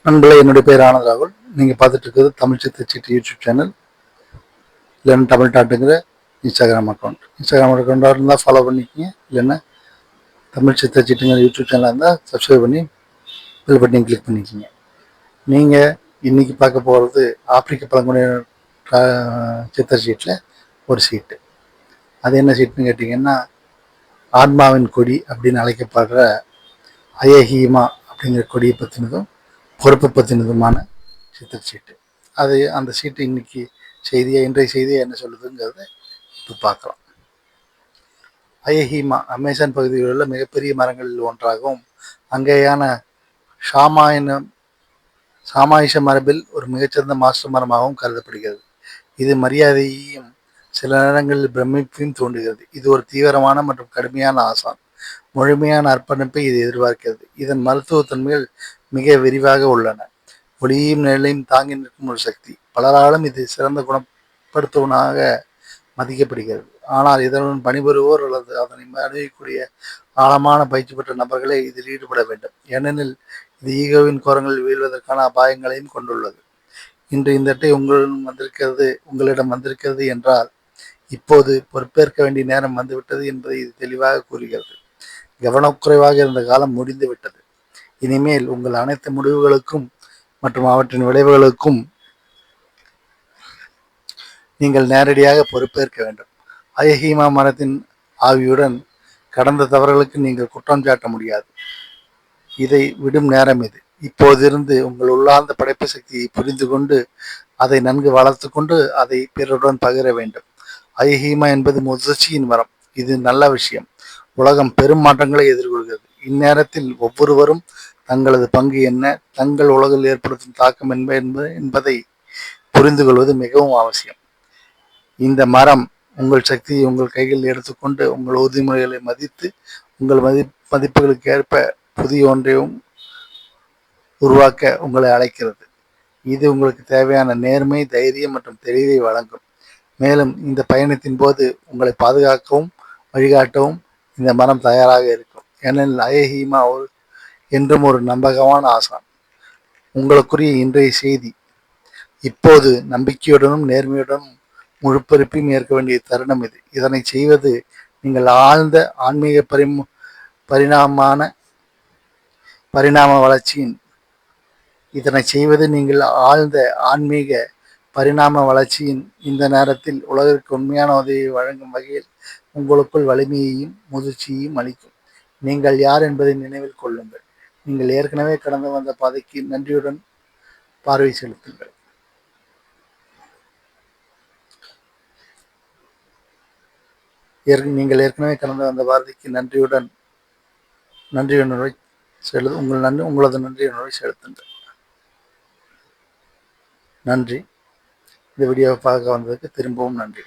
நண்பர்களே, என்னுடைய பேர் ஆனந்த் ராகுல். நீங்கள் பார்த்துட்டு இருக்கிறது தமிழ் சித்தச்சீட்டு யூடியூப் சேனல், இல்லைன்னா தமிழ் டாட்டுங்கிற இன்ஸ்டாகிராம் அக்கௌண்ட். இன்ஸ்டாகிராம் அக்கௌண்ட்டாக இருந்தால் ஃபாலோ பண்ணிக்கிங்க, இல்லைன்னா தமிழ் சித்தச்சீட்டுங்கிற யூடியூப் சேனலாக இருந்தால் சப்ஸ்கிரைப் பண்ணி பெல் பட்டனையும் கிளிக் பண்ணிக்கிங்க. நீங்கள் இன்னைக்கு பார்க்க போகிறது ஆப்பிரிக்க பழங்குடியினர் சித்தச்சீட்டில் ஒரு சீட்டு. அது என்ன சீட்டுன்னு கேட்டிங்கன்னா, ஆன்மாவின் கொடி அப்படின்னு அழைக்கப்படுற அயஹீமா அப்படிங்கிற கொடியை பற்றினதும் பொறுப்பை பற்றினதுமான சித்தர் சீட்டு. அது அந்த சீட்டு இன்னைக்கு இன்றைய செய்தியை என்ன சொல்லுதுங்கிறத இப்போ பார்க்கலாம். அயஹீமா அமேசான் பகுதியில் உள்ள மிகப்பெரிய மரங்களில் ஒன்றாகவும் அங்கேயான சாமாயிஷ மரபில் ஒரு மிகச்சிறந்த மாஸ்டர் மரமாகவும் கருதப்படுகிறது. இது மரியாதையையும் சில நேரங்களில் பிரமிப்பையும் தூண்டுகிறது. இது ஒரு தீவிரமான மற்றும் கடுமையான ஆசான். முழுமையான அர்ப்பணிப்பை இது எதிர்பார்க்கிறது. இதன் மருத்துவத்தன்மைகள் மிக விரிவாக உள்ளன. ஒளியையும் நிழலையும் தாங்கி நிற்கும் ஒரு சக்தி. பலராலும் இது சிறந்த குணப்படுத்துவனாக மதிக்கப்படுகிறது. ஆனால் இதனுடன் பணிபுரிவோர் அல்லது அதனை அணுகக்கூடிய ஆழமான பயிற்சி பெற்ற நபர்களே இதில் ஈடுபட வேண்டும். ஏனெனில் இது ஈகோவின் கோரங்களில் வீழ்வதற்கான அபாயங்களையும் கொண்டுள்ளது. இன்று இந்த அட்டை உங்களிடம் வந்திருக்கிறது என்றால் இப்போது பொறுப்பேற்க வேண்டிய நேரம் வந்துவிட்டது என்பதை இது தெளிவாக கூறுகிறது. கவனக்குறைவாக இருந்த காலம் முடிந்து விட்டது. இனிமேல் உங்கள் அனைத்து முடிவுகளுக்கும் மற்றும் அவற்றின் விளைவுகளுக்கும் நீங்கள் நேரடியாக பொறுப்பேற்க வேண்டும். அயஹீமா மரத்தின் ஆவியுடன் கடந்த தவறுகளுக்கு நீங்கள் குற்றம் சாட்ட முடியாது. இதை விடும் நேரம் இது. இப்போதிருந்து உங்கள் உள்ளார்ந்த படைப்பு சக்தியை புரிந்து கொண்டு அதை நன்கு வளர்த்து கொண்டு அதை பிறருடன் பகிர வேண்டும். அயஹீமா என்பது முதிர்ச்சியின் மரம். இது நல்ல விஷயம். உலகம் பெரும் மாற்றங்களை எதிர்கொள்கிறது. இந்நேரத்தில் ஒவ்வொருவரும் தங்களது பங்கு என்ன, தங்கள் உலகில் ஏற்படுத்தும் தாக்கம் என்பதை புரிந்து கொள்வது மிகவும் அவசியம். இந்த மரம் உங்கள் சக்தியை உங்கள் கைகளில் எடுத்துக்கொண்டு உங்கள் உறுதிமொழிகளை மதித்து உங்கள் மதிப்புகளுக்கு ஏற்ப புதிய ஒன்றையும் உருவாக்க உங்களை அழைக்கிறது. இது உங்களுக்கு தேவையான நேர்மை, தைரியம் மற்றும் தெளிவை வழங்கும். மேலும் இந்த பயணத்தின் போது உங்களை பாதுகாக்கவும் வழிகாட்டவும் இந்த மரம் தயாராக இருக்கும். ஏனெனில் அயஹீமா என்றும் ஒரு நம்பகமான ஆசான். உங்களுக்குரிய இன்றைய செய்தி: இப்போது நம்பிக்கையுடனும் நேர்மையுடனும் முழு பொறுப்பையும் ஏற்க வேண்டிய தருணம் இது. இதனை செய்வது நீங்கள் ஆழ்ந்த ஆன்மீக பரிணாம வளர்ச்சியின் இந்த நேரத்தில் உலகிற்கு உண்மையான உதவியை வழங்கும் வகையில் உங்களுக்குள் வலிமையையும் முதிர்ச்சியையும் அளிக்கும். நீங்கள் யார் என்பதை நினைவில் கொள்ளுங்கள். நீங்கள் ஏற்கனவே கடந்து வந்த பாதைக்கு நன்றியுடன் பார்வை செலுத்துங்கள். உங்களது நன்றியுணர்வை செலுத்துங்கள். நன்றி. இந்த வீடியோவை பார்க்க வந்ததுக்கு திரும்பவும் நன்றி.